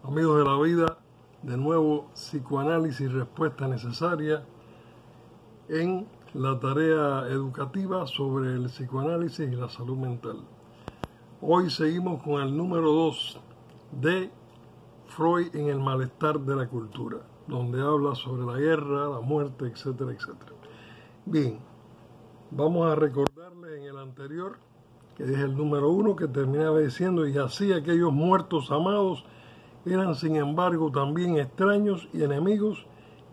Amigos de la vida, de nuevo psicoanálisis y respuesta necesaria en la tarea educativa sobre el psicoanálisis y la salud mental. Hoy seguimos con el número 2 de Freud en el malestar de la cultura, donde habla sobre la guerra, la muerte, etcétera, etcétera. Bien, vamos a recordarles en el anterior, que es el número 1, que terminaba diciendo: y así aquellos muertos amados eran sin embargo también extraños y enemigos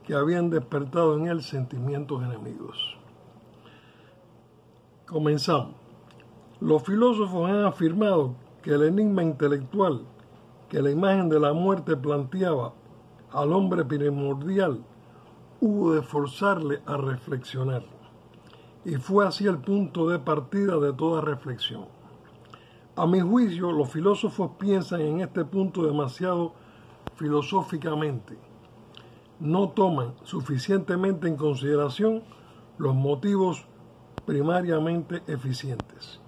que habían despertado en él sentimientos enemigos. Comenzamos. Los filósofos han afirmado que el enigma intelectual que la imagen de la muerte planteaba al hombre primordial hubo de forzarle a reflexionar, y fue así el punto de partida de toda reflexión. A mi juicio, los filósofos piensan en este punto demasiado filosóficamente. No toman suficientemente en consideración los motivos primariamente eficientes.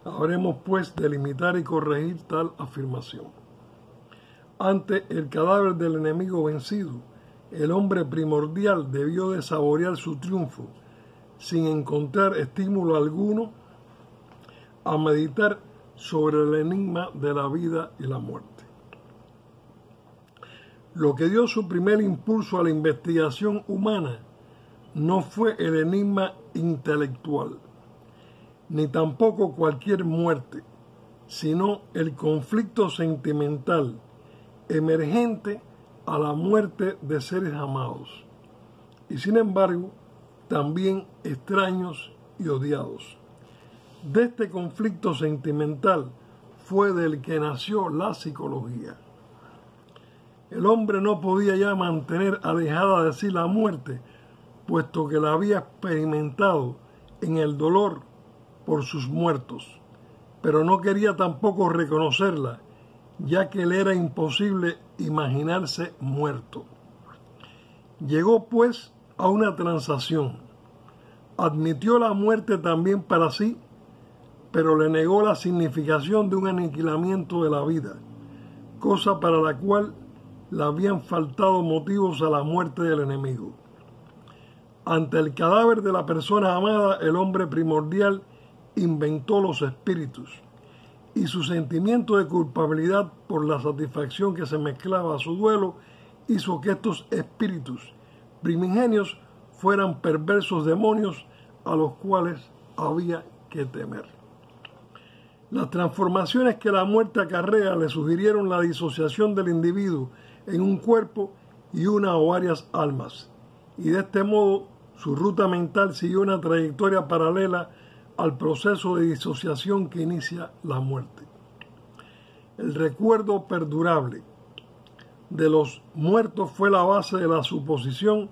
Habremos, pues, de limitar y corregir tal afirmación. Ante el cadáver del enemigo vencido, el hombre primordial debió de saborear su triunfo, sin encontrar estímulo alguno a meditar sobre el enigma de la vida y la muerte. Lo que dio su primer impulso a la investigación humana no fue el enigma intelectual, ni tampoco cualquier muerte, sino el conflicto sentimental emergente a la muerte de seres amados, y sin embargo también extraños y odiados. De este conflicto sentimental fue del que nació la psicología. El hombre no podía ya mantener alejada de sí la muerte, puesto que la había experimentado en el dolor por sus muertos, pero no quería tampoco reconocerla, ya que le era imposible imaginarse muerto. Llegó pues a una transacción. Admitió la muerte también para sí, pero le negó la significación de un aniquilamiento de la vida, cosa para la cual le habían faltado motivos a la muerte del enemigo. Ante el cadáver de la persona amada, el hombre primordial inventó los espíritus, y su sentimiento de culpabilidad por la satisfacción que se mezclaba a su duelo hizo que estos espíritus primigenios fueran perversos demonios a los cuales había que temer. Las transformaciones que la muerte acarrea le sugirieron la disociación del individuo en un cuerpo y una o varias almas, y de este modo su ruta mental siguió una trayectoria paralela al proceso de disociación que inicia la muerte. El recuerdo perdurable de los muertos fue la base de la suposición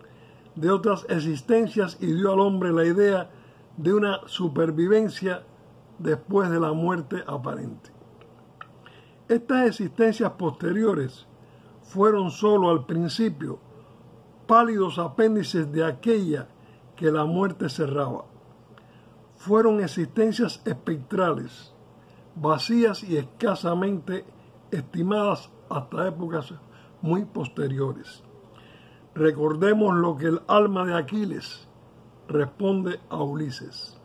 de otras existencias y dio al hombre la idea de una supervivencia después de la muerte aparente. Estas existencias posteriores fueron sólo al principio pálidos apéndices de aquella que la muerte cerraba. Fueron existencias espectrales, vacías y escasamente estimadas hasta épocas muy posteriores. Recordemos lo que el alma de Aquiles responde a Ulises.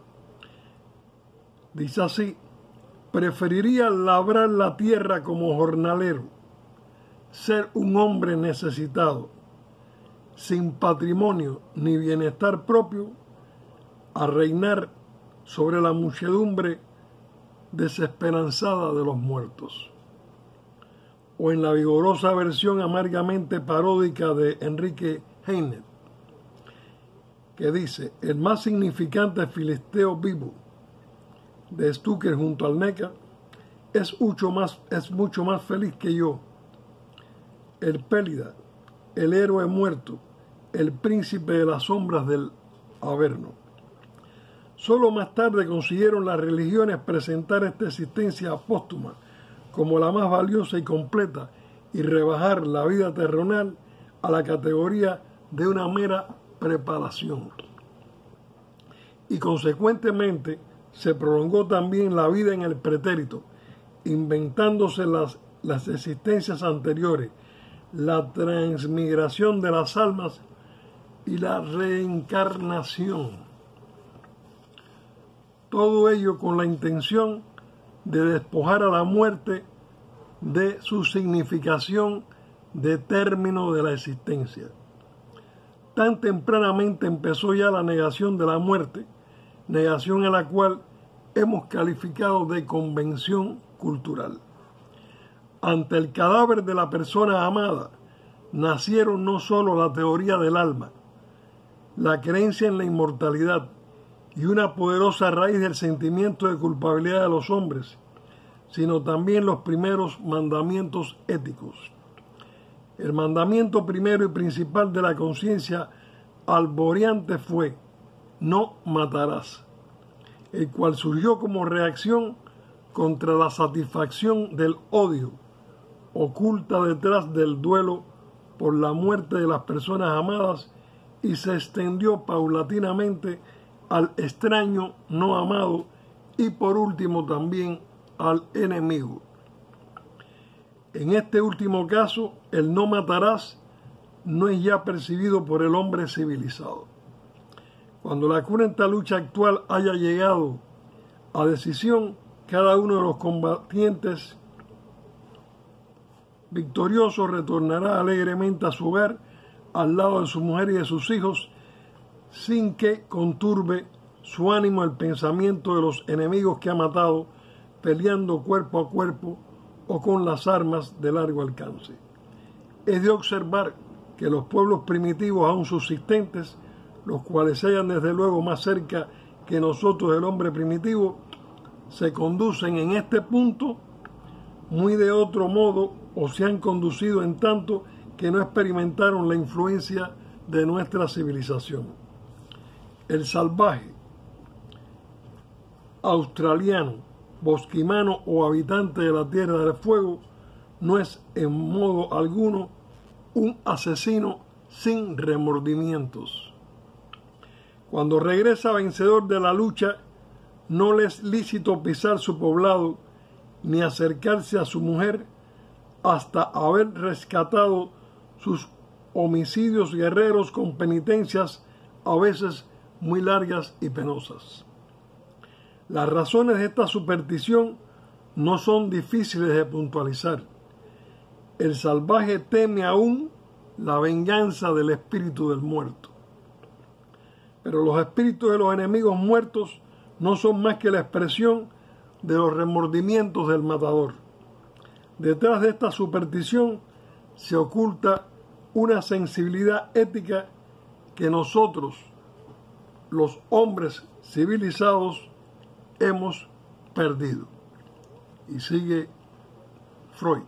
Dice así: preferiría labrar la tierra como jornalero, ser un hombre necesitado, sin patrimonio ni bienestar propio, a reinar sobre la muchedumbre desesperanzada de los muertos. O en la vigorosa versión amargamente paródica de Enrique Heine, que dice: el más significante filisteo vivo de Stucker junto al Neckar es mucho más feliz que yo, el Pélida, el héroe muerto, el príncipe de las sombras del Averno. Solo más tarde consiguieron las religiones presentar esta existencia póstuma como la más valiosa y completa y rebajar la vida terrenal a la categoría de una mera preparación. Y consecuentemente se prolongó también la vida en el pretérito, inventándose las existencias anteriores, la transmigración de las almas y la reencarnación. Todo ello con la intención de despojar a la muerte de su significación de término de la existencia. Tan tempranamente empezó ya la negación de la muerte, negación a la cual hemos calificado de convención cultural. Ante el cadáver de la persona amada, nacieron no solo la teoría del alma, la creencia en la inmortalidad y una poderosa raíz del sentimiento de culpabilidad de los hombres, sino también los primeros mandamientos éticos. El mandamiento primero y principal de la conciencia alboreante fue: no matarás, el cual surgió como reacción contra la satisfacción del odio oculta detrás del duelo por la muerte de las personas amadas y se extendió paulatinamente al extraño no amado y por último también al enemigo. En este último caso, el no matarás no es ya percibido por el hombre civilizado. Cuando la cruenta lucha actual haya llegado a decisión, cada uno de los combatientes victorioso retornará alegremente a su hogar, al lado de su mujer y de sus hijos, sin que conturbe su ánimo el pensamiento de los enemigos que ha matado, peleando cuerpo a cuerpo o con las armas de largo alcance. Es de observar que los pueblos primitivos aún subsistentes, los cuales se hallan desde luego más cerca que nosotros del hombre primitivo, se conducen en este punto muy de otro modo o se han conducido en tanto que no experimentaron la influencia de nuestra civilización. El salvaje, australiano, bosquimano o habitante de la Tierra del Fuego no es en modo alguno un asesino sin remordimientos. Cuando regresa vencedor de la lucha, no le es lícito pisar su poblado ni acercarse a su mujer hasta haber rescatado sus homicidios guerreros con penitencias a veces muy largas y penosas. Las razones de esta superstición no son difíciles de puntualizar. El salvaje teme aún la venganza del espíritu del muerto. Pero los espíritus de los enemigos muertos no son más que la expresión de los remordimientos del matador. Detrás de esta superstición se oculta una sensibilidad ética que nosotros, los hombres civilizados, hemos perdido. Y sigue Freud.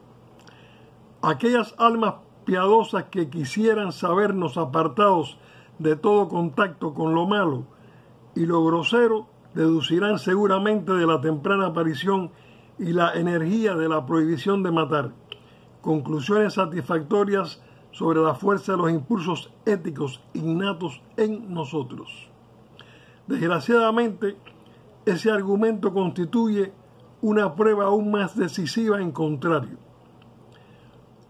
Aquellas almas piadosas que quisieran sabernos apartados de todo contacto con lo malo y lo grosero, deducirán seguramente de la temprana aparición y la energía de la prohibición de matar conclusiones satisfactorias sobre la fuerza de los impulsos éticos innatos en nosotros. Desgraciadamente, ese argumento constituye una prueba aún más decisiva en contrario.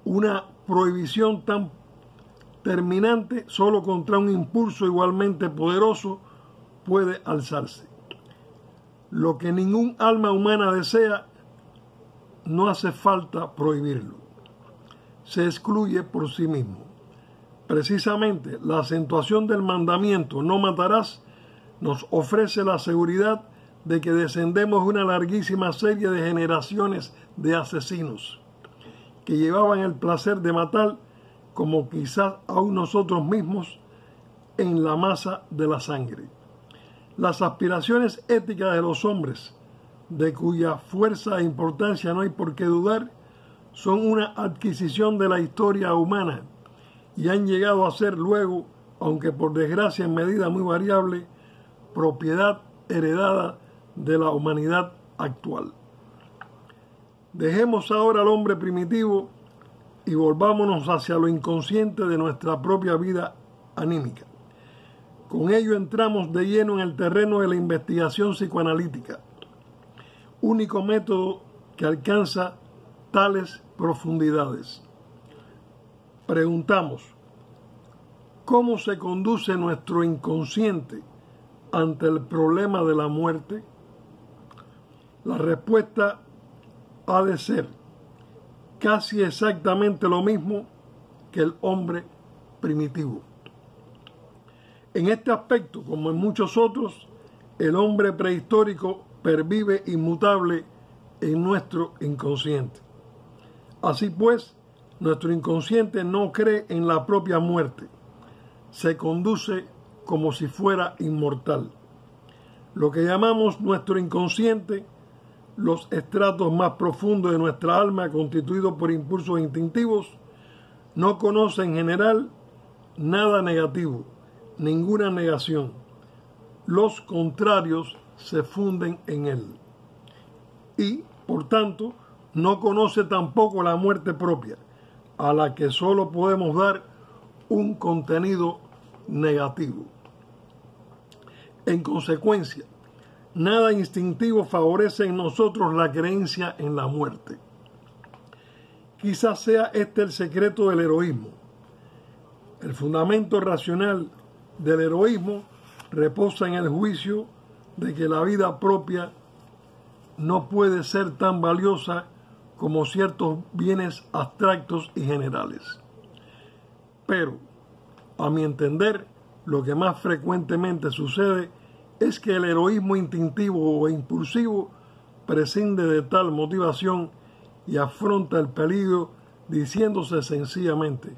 Una prohibición tan terminante solo contra un impulso igualmente poderoso puede alzarse. Lo que ningún alma humana desea, no hace falta prohibirlo. Se excluye por sí mismo. Precisamente la acentuación del mandamiento "no matarás" nos ofrece la seguridad de que descendemos de una larguísima serie de generaciones de asesinos que llevaban el placer de matar, como quizás aún nosotros mismos, en la masa de la sangre. Las aspiraciones éticas de los hombres, de cuya fuerza e importancia no hay por qué dudar, son una adquisición de la historia humana y han llegado a ser luego, aunque por desgracia en medida muy variable, propiedad heredada de la humanidad actual. Dejemos ahora al hombre primitivo y volvámonos hacia lo inconsciente de nuestra propia vida anímica. Con ello entramos de lleno en el terreno de la investigación psicoanalítica, único método que alcanza tales profundidades. Preguntamos, ¿cómo se conduce nuestro inconsciente ante el problema de la muerte? La respuesta ha de ser casi exactamente lo mismo que el hombre primitivo. En este aspecto, como en muchos otros, el hombre prehistórico pervive inmutable en nuestro inconsciente. Así pues, nuestro inconsciente no cree en la propia muerte, se conduce como si fuera inmortal. Lo que llamamos nuestro inconsciente, los estratos más profundos de nuestra alma constituidos por impulsos instintivos, no conoce en general nada negativo, ninguna negación. Los contrarios se funden en él. Y, por tanto, no conoce tampoco la muerte propia, a la que solo podemos dar un contenido negativo. En consecuencia, nada instintivo favorece en nosotros la creencia en la muerte. Quizás sea este el secreto del heroísmo. El fundamento racional del heroísmo reposa en el juicio de que la vida propia no puede ser tan valiosa como ciertos bienes abstractos y generales. Pero, a mi entender, lo que más frecuentemente sucede es que el heroísmo instintivo o impulsivo prescinde de tal motivación y afronta el peligro diciéndose sencillamente,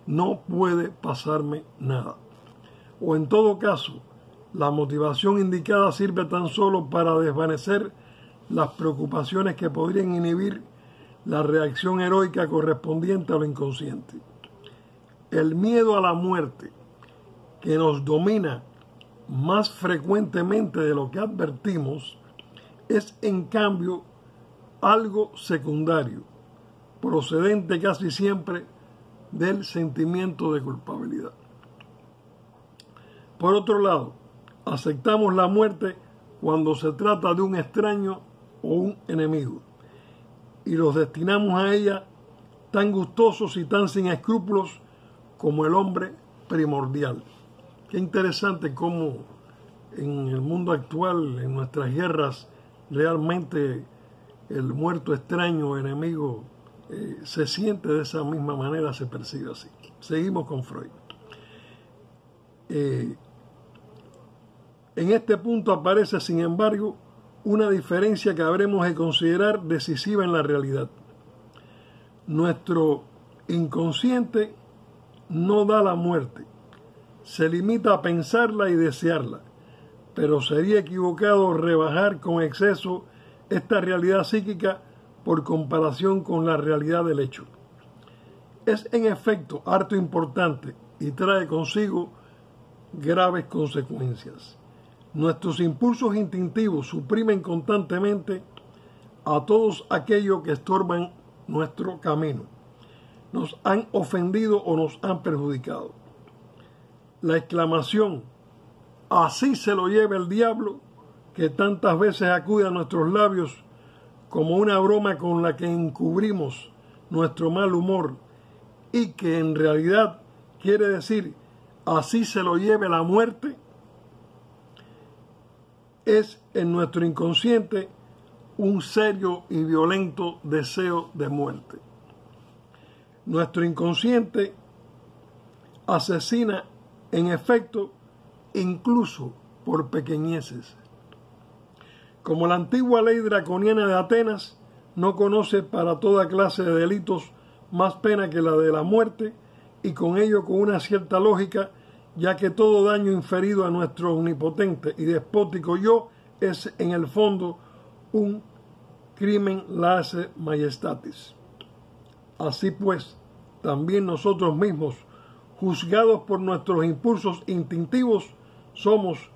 no puede pasarme nada. O en todo caso, la motivación indicada sirve tan solo para desvanecer las preocupaciones que podrían inhibir la reacción heroica correspondiente a lo inconsciente. El miedo a la muerte, que nos domina más frecuentemente de lo que advertimos, es en cambio algo secundario, procedente casi siempre del sentimiento de culpabilidad. Por otro lado, aceptamos la muerte cuando se trata de un extraño o un enemigo, y los destinamos a ella tan gustosos y tan sin escrúpulos como el hombre primordial. Qué interesante cómo en el mundo actual, en nuestras guerras, realmente el muerto extraño o enemigo se siente de esa misma manera, se percibe así. Seguimos con Freud. En este punto aparece, sin embargo, una diferencia que habremos de considerar decisiva en la realidad. Nuestro inconsciente no da la muerte, se limita a pensarla y desearla, pero sería equivocado rebajar con exceso esta realidad psíquica por comparación con la realidad del hecho. Es en efecto harto importante y trae consigo graves consecuencias. Nuestros impulsos instintivos suprimen constantemente a todos aquellos que estorban nuestro camino, nos han ofendido o nos han perjudicado. La exclamación, así se lo lleva el diablo, que tantas veces acude a nuestros labios como una broma con la que encubrimos nuestro mal humor y que en realidad quiere decir, así se lo lleve la muerte, es en nuestro inconsciente un serio y violento deseo de muerte. Nuestro inconsciente asesina, en efecto, incluso por pequeñeces. Como la antigua ley draconiana de Atenas no conoce para toda clase de delitos más pena que la de la muerte, y con ello con una cierta lógica, ya que todo daño inferido a nuestro omnipotente y despótico yo es en el fondo un crimen lese majestatis. Así pues, también nosotros mismos, juzgados por nuestros impulsos instintivos, somos,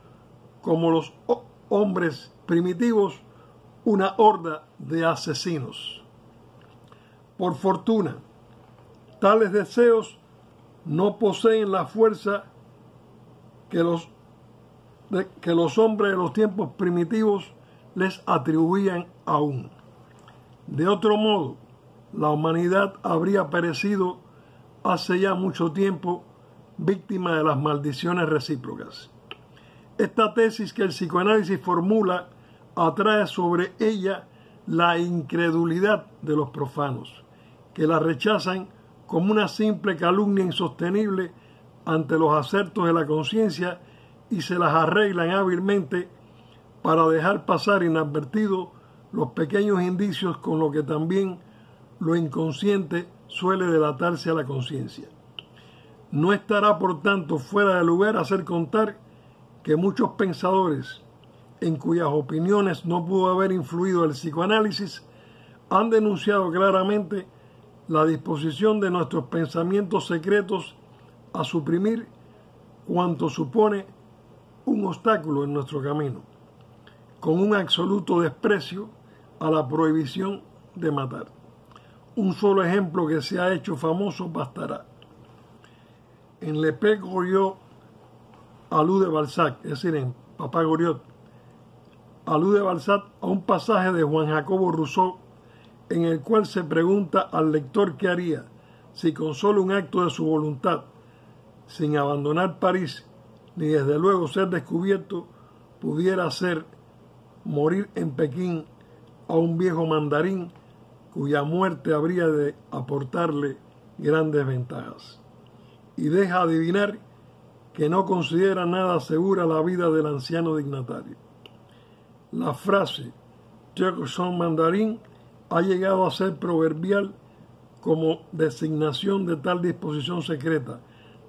como los hombres primitivos, una horda de asesinos. Por fortuna, tales deseos no poseen la fuerza que los hombres de los tiempos primitivos les atribuían aún. De otro modo, la humanidad habría perecido hace ya mucho tiempo, víctima de las maldiciones recíprocas. Esta tesis que el psicoanálisis formula atrae sobre ella la incredulidad de los profanos, que la rechazan como una simple calumnia insostenible ante los acertos de la conciencia y se las arreglan hábilmente para dejar pasar inadvertido los pequeños indicios con lo que también lo inconsciente suele delatarse a la conciencia. No estará, por tanto, fuera de lugar hacer contar que muchos pensadores, en cuyas opiniones no pudo haber influido el psicoanálisis, han denunciado claramente la disposición de nuestros pensamientos secretos a suprimir cuanto supone un obstáculo en nuestro camino, con un absoluto desprecio a la prohibición de matar. Un solo ejemplo que se ha hecho famoso bastará. En Le Père Goriot alude Balzac, es decir, en Papá Goriot, alude Balzac a un pasaje de Juan Jacobo Rousseau en el cual se pregunta al lector qué haría si con solo un acto de su voluntad, sin abandonar París, ni desde luego ser descubierto, pudiera hacer morir en Pekín a un viejo mandarín cuya muerte habría de aportarle grandes ventajas. Y deja adivinar que no considera nada segura la vida del anciano dignatario. La frase "Yo soy mandarín" ha llegado a ser proverbial como designación de tal disposición secreta,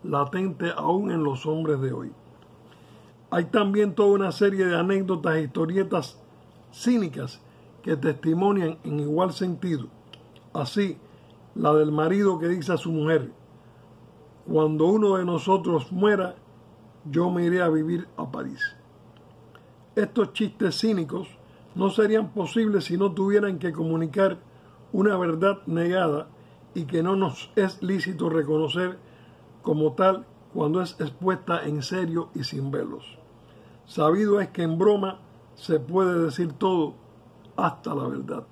latente aún en los hombres de hoy. Hay también toda una serie de anécdotas e historietas cínicas que testimonian en igual sentido. Así, la del marido que dice a su mujer: cuando uno de nosotros muera, yo me iré a vivir a París. Estos chistes cínicos no serían posibles si no tuvieran que comunicar una verdad negada y que no nos es lícito reconocer como tal cuando es expuesta en serio y sin velos. Sabido es que en broma se puede decir todo, hasta la verdad.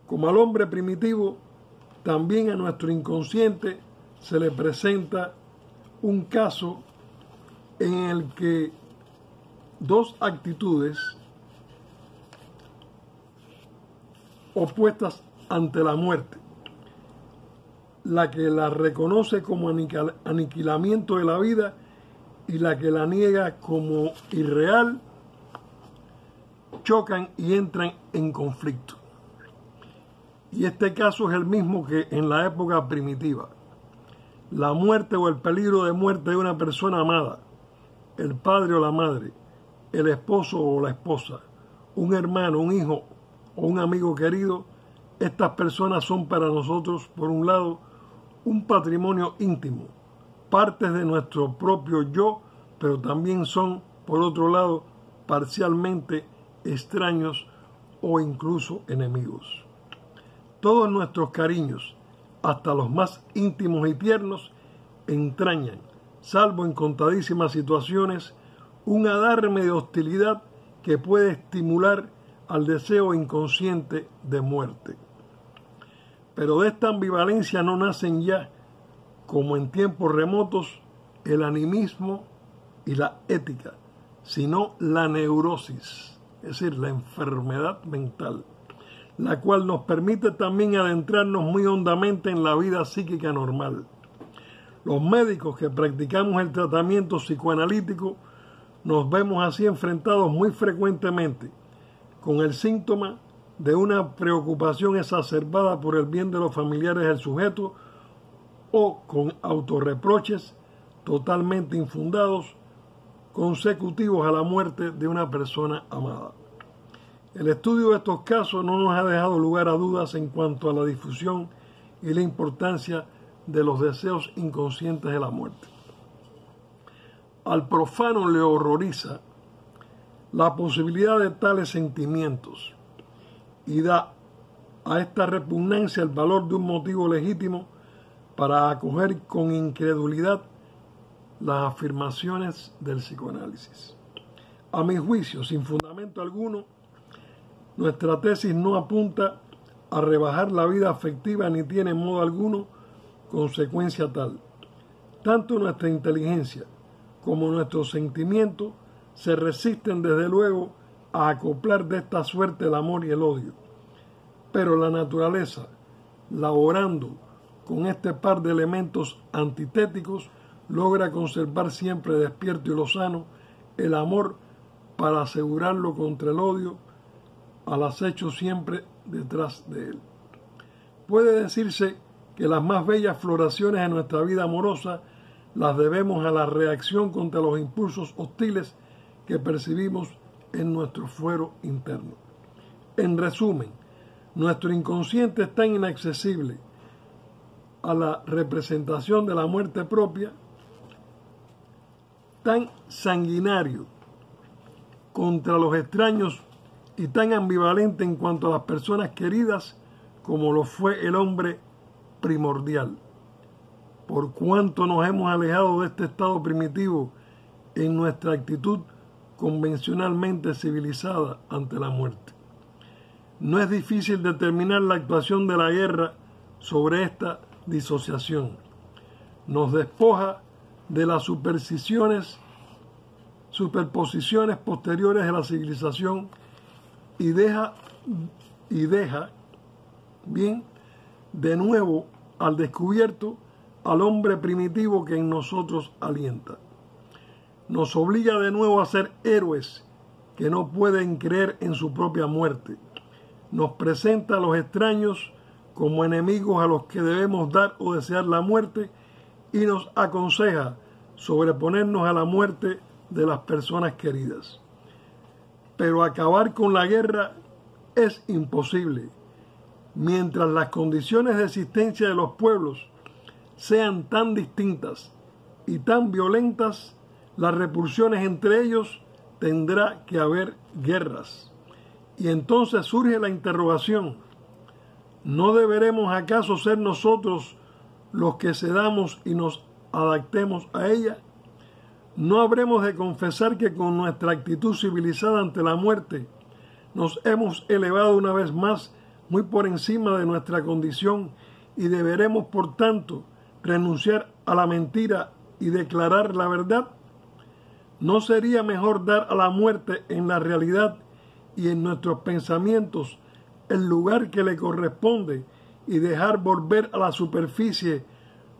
Como al hombre primitivo, también a nuestro inconsciente se le presenta un caso en el que dos actitudes opuestas ante la muerte, la que la reconoce como aniquilamiento de la vida y la que la niega como irreal, chocan y entran en conflicto. Y este caso es el mismo que en la época primitiva. La muerte o el peligro de muerte de una persona amada, el padre o la madre, el esposo o la esposa, un hermano, un hijo o un amigo querido, estas personas son para nosotros, por un lado, un patrimonio íntimo, partes de nuestro propio yo, pero también son, por otro lado, parcialmente extraños o incluso enemigos. Todos nuestros cariños, hasta los más íntimos y tiernos, entrañan, salvo en contadísimas situaciones, un adarme de hostilidad que puede estimular al deseo inconsciente de muerte. Pero de esta ambivalencia no nacen ya, como en tiempos remotos, el animismo y la ética, sino la neurosis, es decir, la enfermedad mental, la cual nos permite también adentrarnos muy hondamente en la vida psíquica normal. Los médicos que practicamos el tratamiento psicoanalítico nos vemos así enfrentados muy frecuentemente con el síntoma de una preocupación exacerbada por el bien de los familiares del sujeto o con autorreproches totalmente infundados consecutivos a la muerte de una persona amada. El estudio de estos casos no nos ha dejado lugar a dudas en cuanto a la difusión y la importancia de los deseos inconscientes de la muerte. Al profano le horroriza la posibilidad de tales sentimientos y da a esta repugnancia el valor de un motivo legítimo para acoger con incredulidad las afirmaciones del psicoanálisis. A mi juicio, sin fundamento alguno, nuestra tesis no apunta a rebajar la vida afectiva ni tiene en modo alguno consecuencia tal. Tanto nuestra inteligencia como nuestros sentimientos se resisten desde luego a acoplar de esta suerte el amor y el odio. Pero la naturaleza, laborando con este par de elementos antitéticos, logra conservar siempre despierto y lozano el amor para asegurarlo contra el odio, al acecho siempre detrás de él. Puede decirse que las más bellas floraciones de nuestra vida amorosa las debemos a la reacción contra los impulsos hostiles que percibimos en nuestro fuero interno. En resumen, nuestro inconsciente es tan inaccesible a la representación de la muerte propia, tan sanguinario contra los extraños y tan ambivalente en cuanto a las personas queridas como lo fue el hombre primordial. Por cuanto nos hemos alejado de este estado primitivo en nuestra actitud convencionalmente civilizada ante la muerte. No es difícil determinar la actuación de la guerra sobre esta disociación. Nos despoja de las superposiciones posteriores de la civilización y deja bien de nuevo al descubierto al hombre primitivo que en nosotros alienta. Nos obliga de nuevo a ser héroes que no pueden creer en su propia muerte. Nos presenta a los extraños como enemigos a los que debemos dar o desear la muerte y nos aconseja sobreponernos a la muerte de las personas queridas. Pero acabar con la guerra es imposible. Mientras las condiciones de existencia de los pueblos sean tan distintas y tan violentas, las repulsiones entre ellos tendrá que haber guerras. Y entonces surge la interrogación: ¿no deberemos acaso ser nosotros los que cedamos y nos adaptemos a ella? ¿No habremos de confesar que con nuestra actitud civilizada ante la muerte nos hemos elevado una vez más muy por encima de nuestra condición y deberemos, por tanto, renunciar a la mentira y declarar la verdad? ¿No sería mejor dar a la muerte en la realidad y en nuestros pensamientos el lugar que le corresponde y dejar volver a la superficie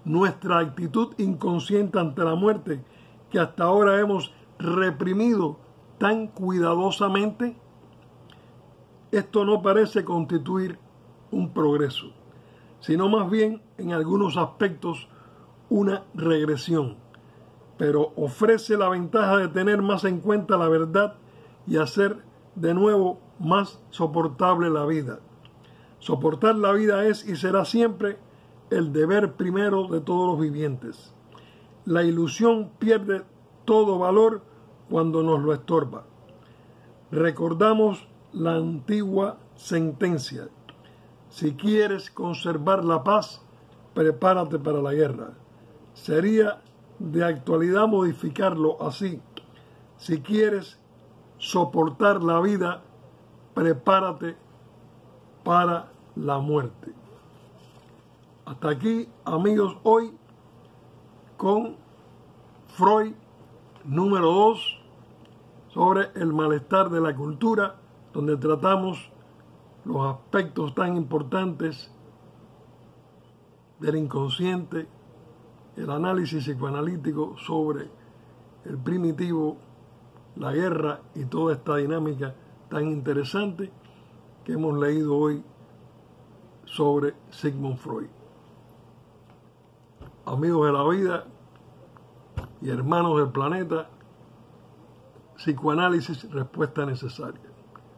nuestra actitud inconsciente ante la muerte que hasta ahora hemos reprimido tan cuidadosamente? Esto no parece constituir un progreso, sino más bien, en algunos aspectos, una regresión, pero ofrece la ventaja de tener más en cuenta la verdad y hacer de nuevo más soportable la vida. Soportar la vida es y será siempre el deber primero de todos los vivientes. La ilusión pierde todo valor cuando nos lo estorba. Recordamos la antigua sentencia: si quieres conservar la paz, prepárate para la guerra. Sería de actualidad modificarlo así: si quieres soportar la vida, prepárate para la muerte. Hasta aquí, amigos, hoy con Freud número 2 sobre el malestar de la cultura, donde tratamos los aspectos tan importantes del inconsciente, el análisis psicoanalítico sobre el primitivo, la guerra y toda esta dinámica tan interesante que hemos leído hoy sobre Sigmund Freud. Amigos de la vida y hermanos del planeta, psicoanálisis, respuesta necesaria.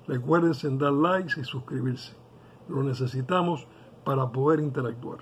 Recuérdense en dar likes y suscribirse. Lo necesitamos para poder interactuar.